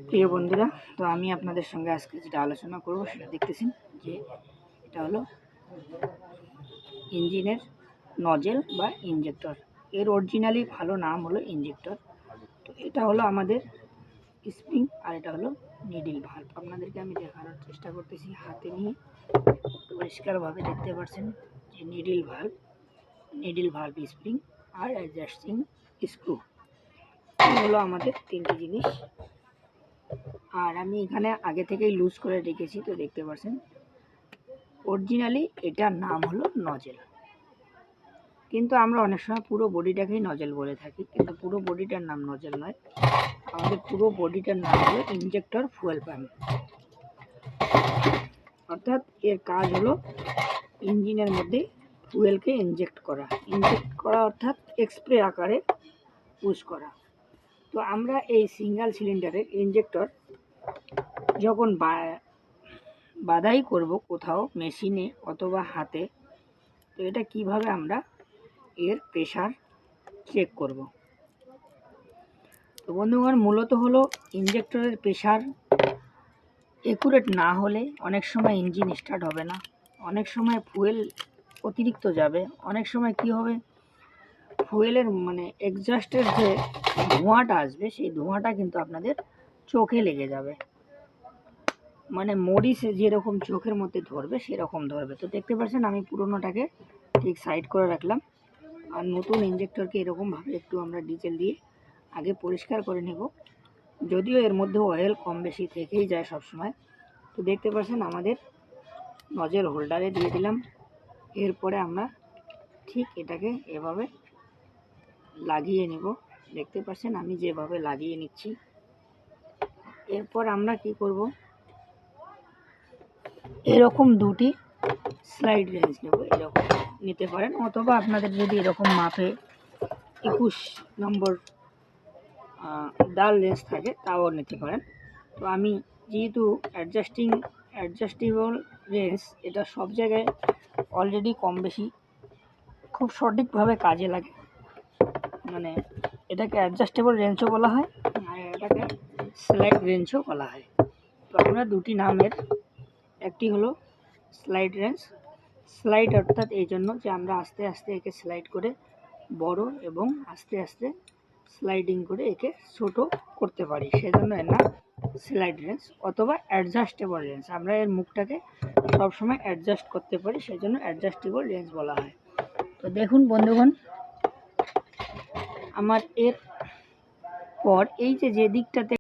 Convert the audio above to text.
প্রিয় বন্ধুরা, তো আমি আপনাদের সঙ্গে আজকে যেটা আলোচনা করব সেটা দেখতেছেন যে এটা হলো ইঞ্জিনের নজেল বা ইঞ্জেক্টর। এর অরিজিনালি ভালো নাম হলো ইঞ্জেক্টর। তো এটা হলো আমাদের স্প্রিং আর এটা হলো নিডল ভাল্ব। আপনাদেরকে আমি দেখানোর চেষ্টা করতেছি হাতে নিয়ে, পরিষ্কারভাবে দেখতে পাচ্ছেন যে নিডল ভাল্ব স্প্রিং আর অ্যাডজাস্টিং স্ক্রু হলো আমাদের তিনটি জিনিস। আর আমি এখানে আগে থেকেই লুজ করে রেখেছি, তো দেখতে পাচ্ছেন অরিজিনালি এটার নাম হলো নজেল, কিন্তু আমরা অনেক সময় পুরো বডিটাকেই নজেল বলে থাকি, কিন্তু পুরো বডিটার নাম নজেল নয়, আমাদের পুরো বডিটার নাম হলো ইঞ্জেক্টর ফুয়েল পাম্প। অর্থাৎ এর কাজ হলো ইঞ্জিনের মধ্যে ফুয়েলকে ইনজেক্ট করা অর্থাৎ এক্সপ্রে আকারে পুশ করা। তো আমরা এই সিঙ্গেল সিলিন্ডারের ইঞ্জেক্টর যখন বাধাই করব কোথাও মেশিনে অথবা হাতে, তো এটা কিভাবে আমরা এর প্রেশার চেক করব। তো বন্ধুগণ, মূলত হলো ইঞ্জেক্টরের প্রেশার একুরেট না হলে অনেক সময় ইঞ্জিন স্টার্ট হবে না, অনেক সময় ফুয়েল অতিরিক্ত যাবে, অনেক সময় কি হবে ফুয়েলের এক্সজস্টের যে ধোঁয়াটা আসবে সেই ধোঁয়াটা কিন্তু আপনাদের চোখে লেগে যাবে, মরিচে যেরকম চোখের মধ্যে ধরবে সেরকম ধরবে। তো দেখতে পাচ্ছেন আমি পুরোনোটাকে ঠিক সাইড করে রাখলাম, আর নতুন ইঞ্জেক্টরকে এরকমভাবে একটু আমরা ডিজেল দিয়ে আগে পরিষ্কার করে নেব, যদিও এর মধ্যে অয়েল কম বেশি থেকেই যায় সব সময়। তো দেখতে পাচ্ছেন আমাদের নজেল হোল্ডারে দিয়ে দিলাম। এরপরে আমরা ঠিক এটাকে এভাবে লাগিয়ে নেব, দেখতে পাচ্ছেন আমি যেভাবে লাগিয়ে নিচ্ছি। এরপর আমরা কি করব, এরকম দুটি স্লাইড রেঞ্জ নেব, এরকম নিতে পারেন, অথবা আপনাদের যদি এরকম মাপে 21 নম্বর ডাল রেঞ্জ থাকে তাও নিতে পারেন। তো আমি যেহেতু অ্যাডজাস্টেবল রেঞ্জ এটা সব জায়গায় অলরেডি কম বেশি খুব সঠিকভাবে কাজে লাগে, এটাকে অ্যাডজাস্টেবল রেঞ্জও বলা হয় আর এটাকে স্লাইড রেঞ্জও বলা হয়। তো আমরা দুটি নামের, একটি হলো স্লাইড রেঞ্জ, স্লাইড অর্থাৎ এই জন্য যে আমরা আস্তে আস্তে একে স্লাইড করে বড় এবং আস্তে আস্তে স্লাইডিং করে একে ছোট করতে পারি, সেজন্য এর নাম স্লাইড রেঞ্জ, অথবা অ্যাডজাস্টেবল রেঞ্জ, আমরা এর মুখটাকে সবসময় অ্যাডজাস্ট করতে পারি সেজন্য অ্যাডজাস্টেবল রেঞ্জ বলা হয়। তো দেখুন বন্ধুগণ, আমার এর পর এই যে দিকটাতে